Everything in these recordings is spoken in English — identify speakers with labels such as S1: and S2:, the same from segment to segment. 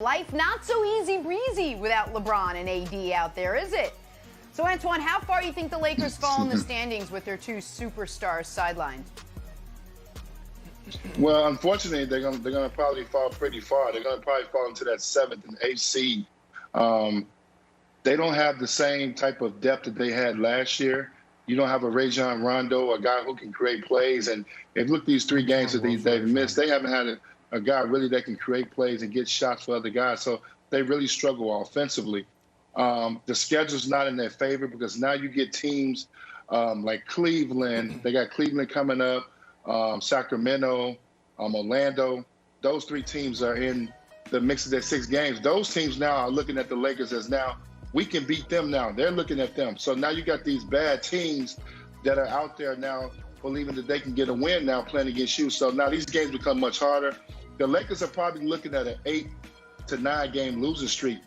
S1: Life not so easy breezy without LeBron and AD out there, is it? So, Antoine, how far do you think the Lakers fall in the standings with their two superstars sidelined?
S2: Well, unfortunately, they're gonna probably fall pretty far. They're gonna probably fall into that 7th and 8th seed. They don't have the same type of depth that they had last year. You don't have a Rajon Rondo, a guy who can create plays. And if you look at these 3 games that they've missed, they haven't had a guy really that can create plays and get shots for other guys. So they really struggle offensively. The schedule's not in their favor because now you get teams like Cleveland. They got Cleveland coming up, Sacramento, Orlando. Those 3 teams are in the mix of their 6 games. Those teams now are looking at the Lakers as now, we can beat them now. They're looking at them. So now you got these bad teams that are out there now believing that they can get a win now playing against you. So now these games become much harder. The Lakers are probably looking at an 8 to 9 game losing streak.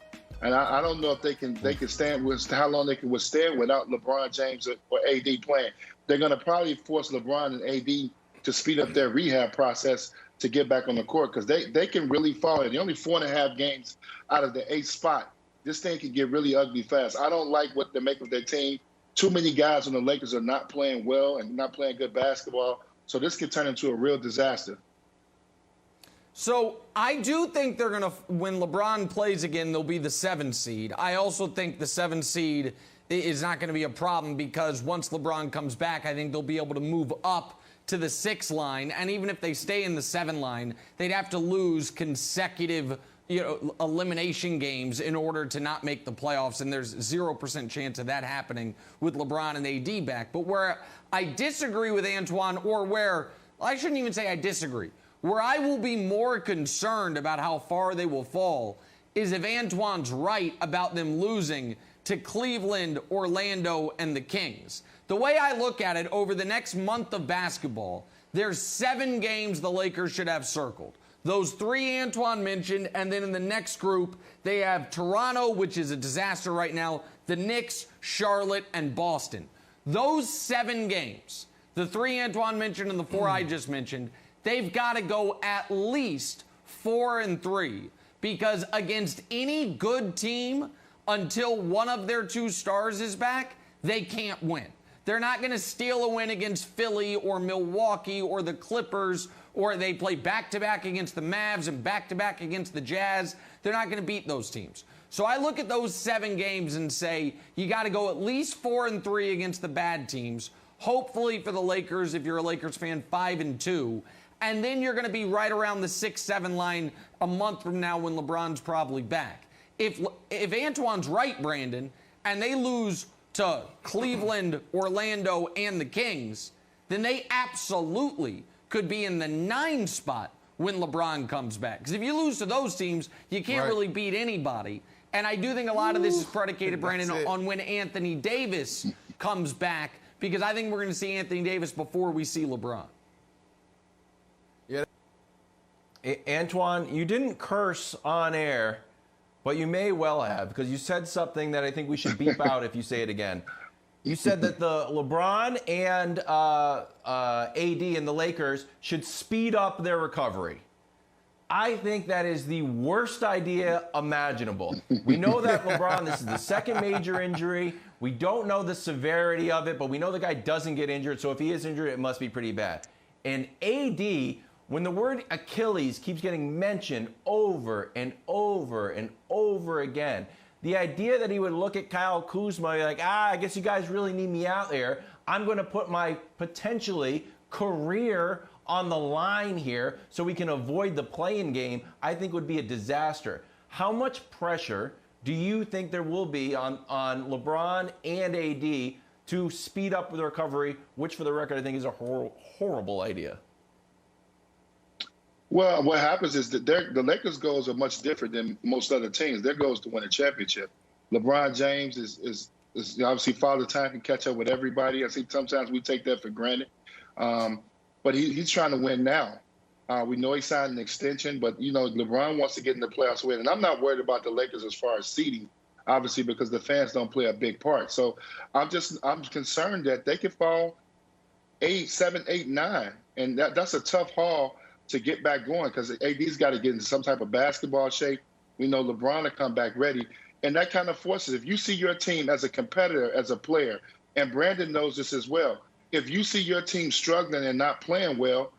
S2: And I don't know if they can stand with how long they can withstand without LeBron James or AD playing. They're going to probably force LeBron and AD to speed up their rehab process to get back on the court because they can really fall. They're only 4.5 games out of the 8th spot. This thing can get really ugly fast. I don't like what they make of their team. Too many guys on the Lakers are not playing well and not playing good basketball. So this could turn into a real disaster.
S3: So I do think they're going to, when LeBron plays again, they'll be the 7 seed. I also think the 7 seed is not going to be a problem because once LeBron comes back, I think they'll be able to move up to the 6 line. And even if they stay in the 7 line, they'd have to lose consecutive elimination games in order to not make the playoffs, and there's 0% chance of that happening with LeBron and AD back. But where I disagree with Antoine, or where I shouldn't even say I disagree, where I will be more concerned about how far they will fall is if Antoine's right about them losing to Cleveland, Orlando, and the Kings. The way I look at it, over the next month of basketball, there's 7 games the Lakers should have circled. Those 3 Antoine mentioned, and then in the next group, they have Toronto, which is a disaster right now, the Knicks, Charlotte, and Boston. Those 7 games, the 3 Antoine mentioned and the 4 I just mentioned, they've got to go at least 4-3 because against any good team, until one of their 2 stars is back, they can't win. They're not going to steal a win against Philly or Milwaukee or the Clippers, or they play back-to-back against the Mavs and back-to-back against the Jazz. They're not going to beat those teams. So I look at those 7 games and say, you got to go at least 4-3 against the bad teams. Hopefully for the Lakers, if you're a Lakers fan, 5-2. And then you're going to be right around the 6-7 line a month from now when LeBron's probably back. If Antoine's right, Brandon, and they lose to Cleveland, Orlando, and the Kings, then they absolutely could be in the 9 spot when LeBron comes back. Because if you lose to those teams, you can't really beat anybody. And I do think a lot of this is predicated, Brandon, on when Anthony Davis comes back, because I think we're going to see Anthony Davis before we see LeBron.
S4: Yeah. Antoine, you didn't curse on air, but you may well have, because you said something that I think we should beep out if you say it again. You said that the LeBron and AD and the Lakers should speed up their recovery. I think that is the worst idea imaginable. We know that LeBron, this is the 2nd major injury. We don't know the severity of it, but we know the guy doesn't get injured. So if he is injured, it must be pretty bad. And AD, when the word Achilles keeps getting mentioned over and over and over again, the idea that he would look at Kyle Kuzma and be like, I guess you guys really need me out there. I'm going to put my potentially career on the line here so we can avoid the play-in game, I think would be a disaster. How much pressure do you think there will be on LeBron and AD to speed up the recovery, which for the record I think is a horrible idea?
S2: Well, what happens is that the Lakers' goals are much different than most other teams. Their goal is to win a championship. LeBron James is obviously Father Time, can catch up with everybody. I think sometimes we take that for granted. But he's trying to win now. We know he signed an extension, but, LeBron wants to get in the playoffs win. And I'm not worried about the Lakers as far as seeding, obviously, because the fans don't play a big part. So I'm concerned that they could fall 8, 7, 8, 9. And that's a tough haul to get back going because AD's got to get into some type of basketball shape. We know LeBron will come back ready. And that kind of forces, if you see your team as a competitor, as a player, and Brandon knows this as well, if you see your team struggling and not playing well,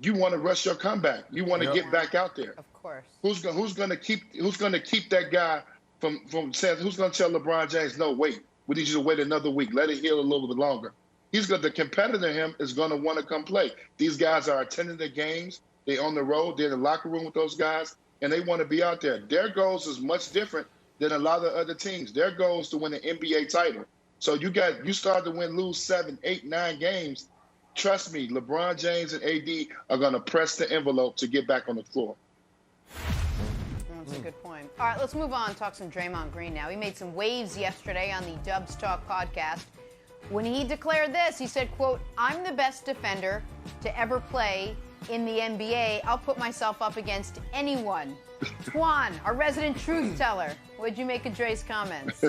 S2: you want to rush your comeback. You want to get back out there.
S1: Of course.
S2: Who's going to keep that guy from saying, who's going to tell LeBron James, no, wait, we need you to wait another week. Let it heal a little bit longer. The competitor in him is going to want to come play. These guys are attending the games. They're on the road. They're in the locker room with those guys, and they want to be out there. Their goals is much different than a lot of other teams. Their goal is to win an NBA title. So you start to lose 7, 8, 9 games. Trust me, LeBron James and AD are going to press the envelope to get back on the floor.
S1: That's a good point. All right, let's move on. Talk some Draymond Green now. He made some waves yesterday on the Dubs Talk podcast. When he declared this, he said, quote, "I'm the best defender to ever play in the NBA. I'll put myself up against anyone." Twan, our resident truth teller, what'd you make of Dre's comments?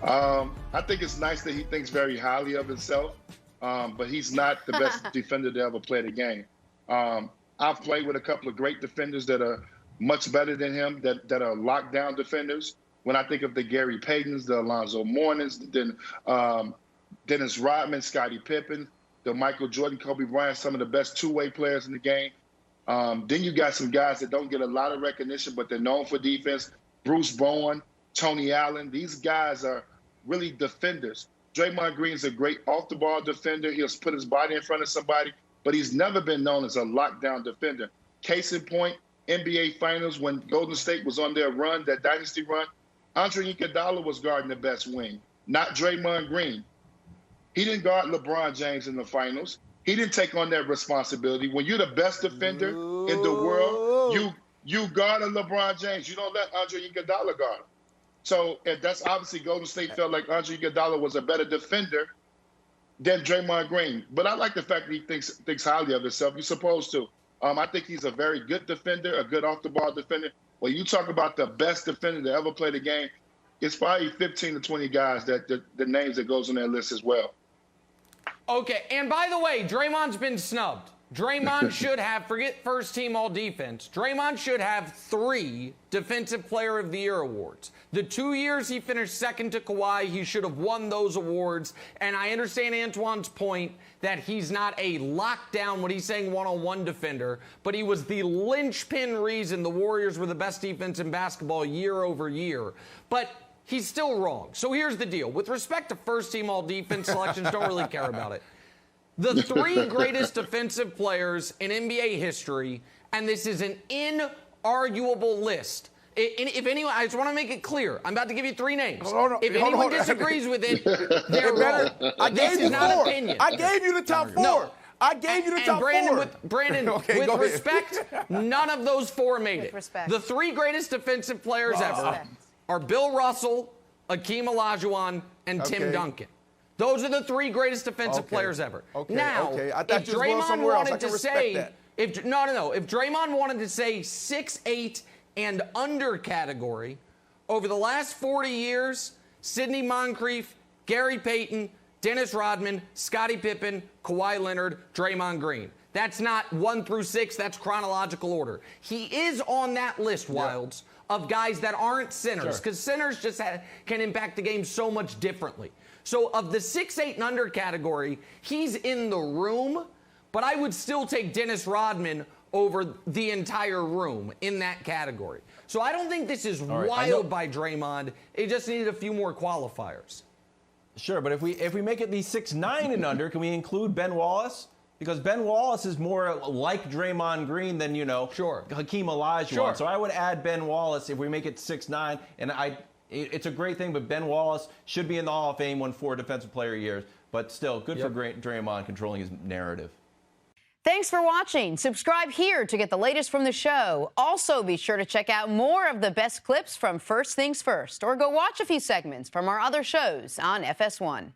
S2: I think it's nice that he thinks very highly of himself, but he's not the best defender to ever play the game. I've played with a couple of great defenders that are much better than him, that are lockdown defenders. When I think of the Gary Paytons, the Alonzo Mournings, then Dennis Rodman, Scottie Pippen, the Michael Jordan, Kobe Bryant, some of the best two-way players in the game. Then you got some guys that don't get a lot of recognition, but they're known for defense. Bruce Bowen, Tony Allen. These guys are really defenders. Draymond Green's a great off-the-ball defender. He'll put his body in front of somebody, but he's never been known as a lockdown defender. Case in point, NBA Finals, when Golden State was on their run, that dynasty run, Andre Iguodala was guarding the best wing, not Draymond Green. He didn't guard LeBron James in the finals. He didn't take on that responsibility. When you're the best defender in the world, you guard a LeBron James. You don't let Andre Iguodala guard him. So that's obviously Golden State felt like Andre Iguodala was a better defender than Draymond Green. But I like the fact that he thinks highly of himself. You're supposed to. I think he's a very good defender, a good off-the-ball defender. When you talk about the best defender to ever play the game, it's probably 15 to 20 guys that the names that goes on that list as well.
S3: Okay, and by the way, Draymond's been snubbed. Draymond should have, forget first team all defense, Draymond should have 3 Defensive Player of the Year awards. The 2 years he finished second to Kawhi, he should have won those awards. And I understand Antoine's point that he's not a lockdown, what he's saying, one-on-one defender, but he was the linchpin reason the Warriors were the best defense in basketball year over year. But he's still wrong. So here's the deal. With respect to first team all defense selections, don't really care about it. The 3 greatest defensive players in NBA history, and this is an inarguable list. If anyone, I just want to make it clear, I'm about to give you 3 names. If anyone disagrees with it, they're wrong. This is not opinion.
S5: I gave you the top 4.
S3: No.
S5: I gave you the top 4.
S3: Brandon,
S5: Okay,
S3: with respect, none of those 4 made it.
S1: Respect.
S3: The 3 greatest defensive players ever are Bill Russell, Akeem Olajuwon, and Tim Duncan. Those are the 3 greatest defensive players ever. Now,
S5: I thought
S3: if
S5: you was going
S3: Draymond
S5: somewhere else. I
S3: wanted
S5: can
S3: to
S5: respect
S3: say,
S5: that.
S3: if Draymond wanted to say 6'8" and under category, over the last 40 years, Sidney Moncrief, Gary Payton, Dennis Rodman, Scottie Pippen, Kawhi Leonard, Draymond Green. That's not 1 through 6. That's chronological order. He is on that list, Wilds, of guys that aren't centers, because centers just can impact the game so much differently. So of the 6'8" and under category, he's in the room, but I would still take Dennis Rodman over the entire room in that category. So I don't think this is wild by Draymond. It just needed a few more qualifiers.
S4: Sure, but if we make it the 6'9" and under, can we include Ben Wallace? Because Ben Wallace is more like Draymond Green than, Hakeem Olajuwon.
S3: Sure.
S4: So I would add Ben Wallace if we make it 6'9", and it's a great thing, but Ben Wallace should be in the Hall of Fame, won 4 Defensive Player years. But still, good for Draymond controlling his narrative.
S1: Thanks for watching. Subscribe here to get the latest from the show. Also, be sure to check out more of the best clips from First Things First, or go watch a few segments from our other shows on FS1.